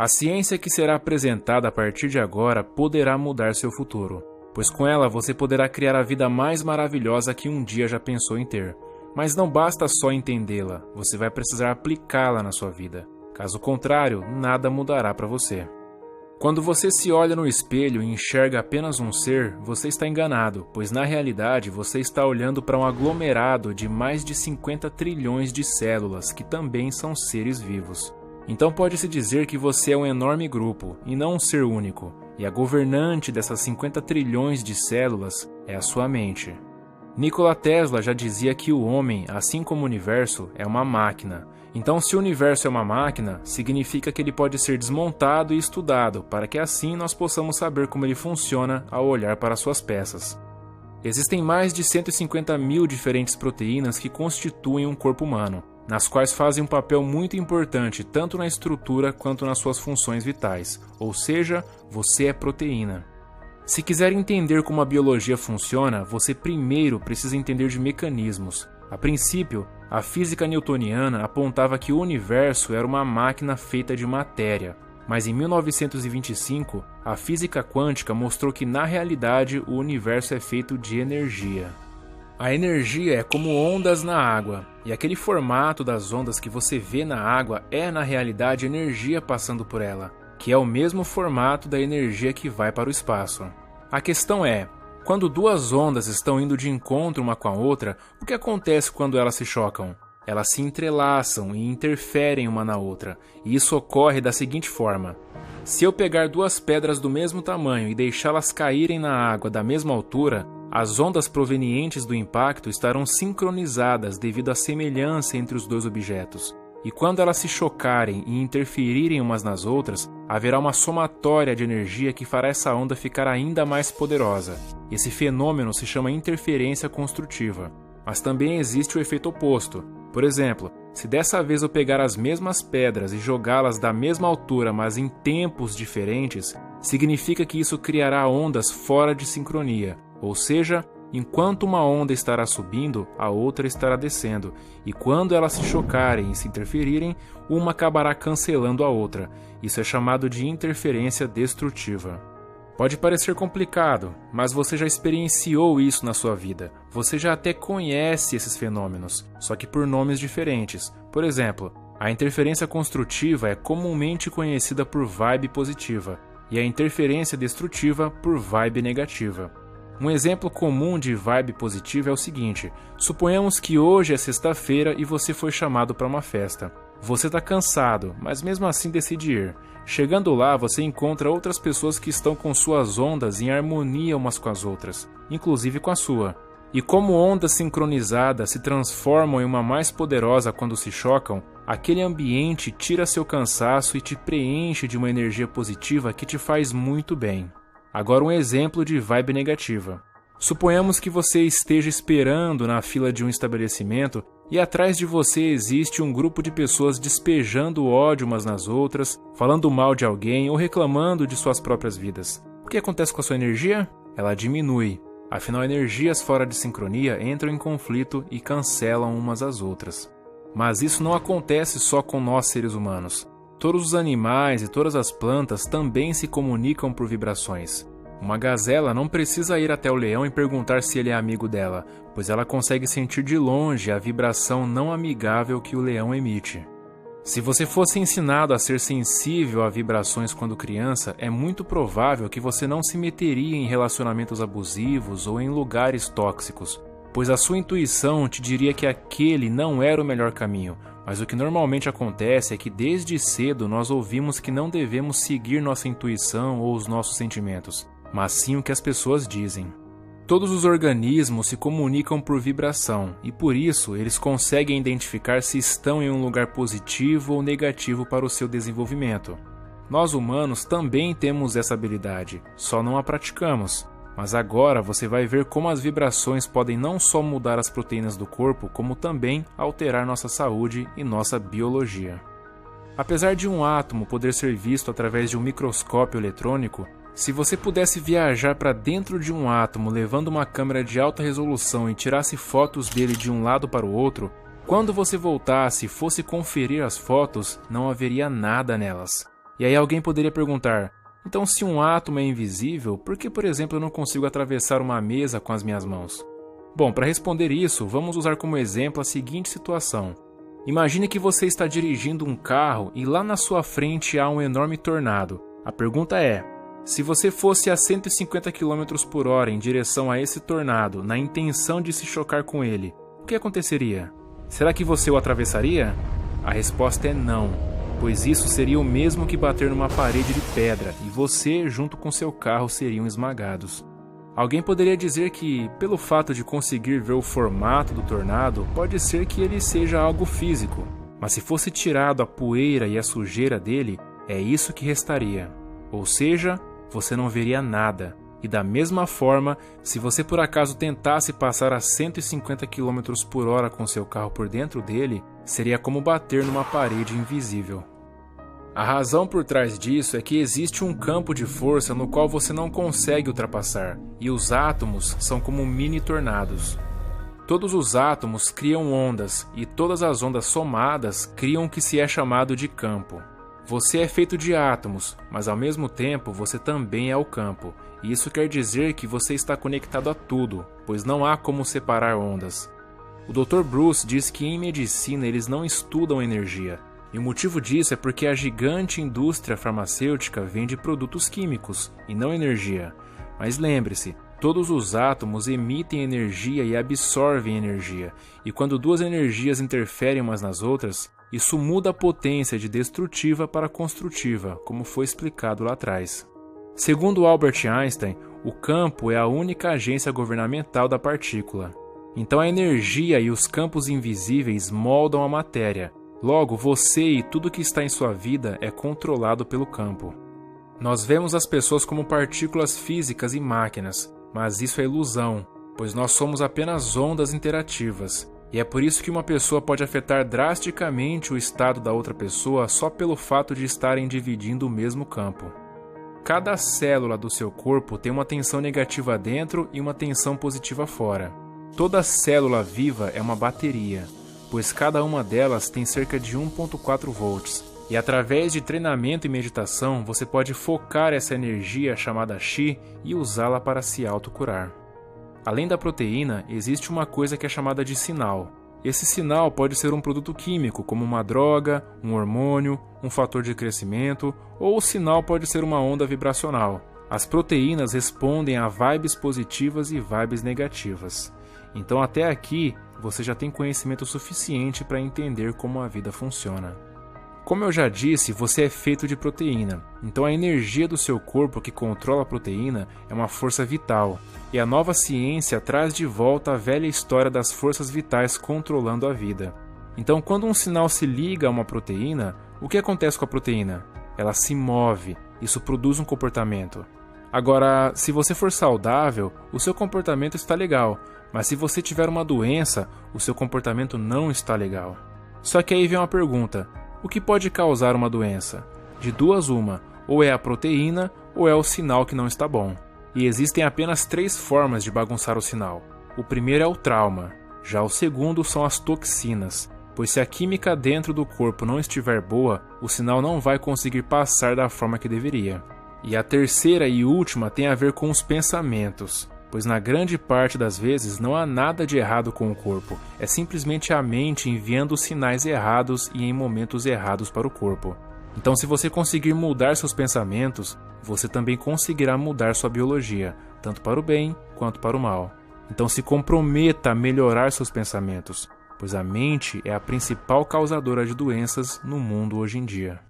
A ciência que será apresentada a partir de agora poderá mudar seu futuro, pois com ela você poderá criar a vida mais maravilhosa que um dia já pensou em ter. Mas não basta só entendê-la, você vai precisar aplicá-la na sua vida. Caso contrário, nada mudará para você. Quando você se olha no espelho e enxerga apenas um ser, você está enganado, pois na realidade você está olhando para um aglomerado de mais de 50 trilhões de células que também são seres vivos. Então pode-se dizer que você é um enorme grupo, e não um ser único, e a governante dessas 50 trilhões de células é a sua mente. Nikola Tesla já dizia que o homem, assim como o universo, é uma máquina. Então, se o universo é uma máquina, significa que ele pode ser desmontado e estudado, para que assim nós possamos saber como ele funciona ao olhar para suas peças. Existem mais de 150 mil diferentes proteínas que constituem um corpo humano, nas quais fazem um papel muito importante tanto na estrutura quanto nas suas funções vitais, ou seja, você é proteína. Se quiser entender como a biologia funciona, você primeiro precisa entender de mecanismos. A princípio, a física newtoniana apontava que o universo era uma máquina feita de matéria, mas em 1925, a física quântica mostrou que na realidade o universo é feito de energia. A energia é como ondas na água, e aquele formato das ondas que você vê na água é na realidade energia passando por ela, que é o mesmo formato da energia que vai para o espaço. A questão é, quando duas ondas estão indo de encontro uma com a outra, o que acontece quando elas se chocam? Elas se entrelaçam e interferem uma na outra, e isso ocorre da seguinte forma. Se eu pegar duas pedras do mesmo tamanho e deixá-las caírem na água da mesma altura, as ondas provenientes do impacto estarão sincronizadas devido à semelhança entre os dois objetos. E quando elas se chocarem e interferirem umas nas outras, haverá uma somatória de energia que fará essa onda ficar ainda mais poderosa. Esse fenômeno se chama interferência construtiva. Mas também existe o efeito oposto. Por exemplo, se dessa vez eu pegar as mesmas pedras e jogá-las da mesma altura, mas em tempos diferentes, significa que isso criará ondas fora de sincronia. Ou seja, enquanto uma onda estará subindo, a outra estará descendo, e quando elas se chocarem e se interferirem, uma acabará cancelando a outra. Isso é chamado de interferência destrutiva. Pode parecer complicado, mas você já experienciou isso na sua vida. Você já até conhece esses fenômenos, só que por nomes diferentes. Por exemplo, a interferência construtiva é comumente conhecida por vibe positiva, e a interferência destrutiva por vibe negativa. Um exemplo comum de vibe positiva é o seguinte: suponhamos que hoje é sexta-feira e você foi chamado para uma festa. Você está cansado, mas mesmo assim decide ir. Chegando lá, você encontra outras pessoas que estão com suas ondas em harmonia umas com as outras, inclusive com a sua. E como ondas sincronizadas se transformam em uma mais poderosa quando se chocam, aquele ambiente tira seu cansaço e te preenche de uma energia positiva que te faz muito bem. Agora um exemplo de vibe negativa. Suponhamos que você esteja esperando na fila de um estabelecimento e atrás de você existe um grupo de pessoas despejando ódio umas nas outras, falando mal de alguém ou reclamando de suas próprias vidas. O que acontece com a sua energia? Ela diminui. Afinal, energias fora de sincronia entram em conflito e cancelam umas às outras. Mas isso não acontece só com nós seres humanos. Todos os animais e todas as plantas também se comunicam por vibrações. Uma gazela não precisa ir até o leão e perguntar se ele é amigo dela, pois ela consegue sentir de longe a vibração não amigável que o leão emite. Se você fosse ensinado a ser sensível a vibrações quando criança, é muito provável que você não se meteria em relacionamentos abusivos ou em lugares tóxicos, pois a sua intuição te diria que aquele não era o melhor caminho. Mas o que normalmente acontece é que desde cedo nós ouvimos que não devemos seguir nossa intuição ou os nossos sentimentos, mas sim o que as pessoas dizem. Todos os organismos se comunicam por vibração e por isso eles conseguem identificar se estão em um lugar positivo ou negativo para o seu desenvolvimento. Nós humanos também temos essa habilidade, só não a praticamos. Mas agora você vai ver como as vibrações podem não só mudar as proteínas do corpo, como também alterar nossa saúde e nossa biologia. Apesar de um átomo poder ser visto através de um microscópio eletrônico, se você pudesse viajar para dentro de um átomo levando uma câmera de alta resolução e tirasse fotos dele de um lado para o outro, quando você voltasse e fosse conferir as fotos, não haveria nada nelas. E aí alguém poderia perguntar: então se um átomo é invisível, por que, por exemplo, eu não consigo atravessar uma mesa com as minhas mãos? Bom, para responder isso, vamos usar como exemplo a seguinte situação. Imagine que você está dirigindo um carro e lá na sua frente há um enorme tornado. A pergunta é: se você fosse a 150 km por hora em direção a esse tornado, na intenção de se chocar com ele, o que aconteceria? Será que você o atravessaria? A resposta é não, pois isso seria o mesmo que bater numa parede de pedra e você, junto com seu carro, seriam esmagados. Alguém poderia dizer que, pelo fato de conseguir ver o formato do tornado, pode ser que ele seja algo físico, mas se fosse tirado a poeira e a sujeira dele, é isso que restaria. Ou seja, você não veria nada. E da mesma forma, se você por acaso tentasse passar a 150 km por hora com seu carro por dentro dele, seria como bater numa parede invisível. A razão por trás disso é que existe um campo de força no qual você não consegue ultrapassar, e os átomos são como mini tornados. Todos os átomos criam ondas, e todas as ondas somadas criam o que se é chamado de campo. Você é feito de átomos, mas ao mesmo tempo você também é o campo, e isso quer dizer que você está conectado a tudo, pois não há como separar ondas. O Dr. Bruce diz que em medicina eles não estudam energia, e o motivo disso é porque a gigante indústria farmacêutica vende produtos químicos, e não energia. Mas lembre-se, todos os átomos emitem energia e absorvem energia, e quando duas energias interferem umas nas outras, isso muda a potência de destrutiva para construtiva, como foi explicado lá atrás. Segundo Albert Einstein, o campo é a única agência governamental da partícula. Então a energia e os campos invisíveis moldam a matéria. Logo, você e tudo que está em sua vida é controlado pelo campo. Nós vemos as pessoas como partículas físicas e máquinas, mas isso é ilusão, pois nós somos apenas ondas interativas. E é por isso que uma pessoa pode afetar drasticamente o estado da outra pessoa só pelo fato de estarem dividindo o mesmo campo. Cada célula do seu corpo tem uma tensão negativa dentro e uma tensão positiva fora. Toda célula viva é uma bateria, pois cada uma delas tem cerca de 1,4 volts. E através de treinamento e meditação, você pode focar essa energia chamada Qi e usá-la para se autocurar. Além da proteína, existe uma coisa que é chamada de sinal. Esse sinal pode ser um produto químico, como uma droga, um hormônio, um fator de crescimento, ou o sinal pode ser uma onda vibracional. As proteínas respondem a vibes positivas e vibes negativas. Então até aqui, você já tem conhecimento suficiente para entender como a vida funciona. Como eu já disse, você é feito de proteína, então a energia do seu corpo que controla a proteína é uma força vital, e a nova ciência traz de volta a velha história das forças vitais controlando a vida. Então quando um sinal se liga a uma proteína, o que acontece com a proteína? Ela se move, isso produz um comportamento. Agora, se você for saudável, o seu comportamento está legal, mas se você tiver uma doença, o seu comportamento não está legal. Só que aí vem uma pergunta: o que pode causar uma doença? De duas uma, ou é a proteína ou é o sinal que não está bom. E existem apenas 3 formas de bagunçar o sinal. O primeiro é o trauma, já o segundo são as toxinas, pois se a química dentro do corpo não estiver boa, o sinal não vai conseguir passar da forma que deveria. E a terceira e última tem a ver com os pensamentos, pois na grande parte das vezes não há nada de errado com o corpo, é simplesmente a mente enviando sinais errados e em momentos errados para o corpo. Então se você conseguir mudar seus pensamentos, você também conseguirá mudar sua biologia, tanto para o bem quanto para o mal. Então se comprometa a melhorar seus pensamentos, pois a mente é a principal causadora de doenças no mundo hoje em dia.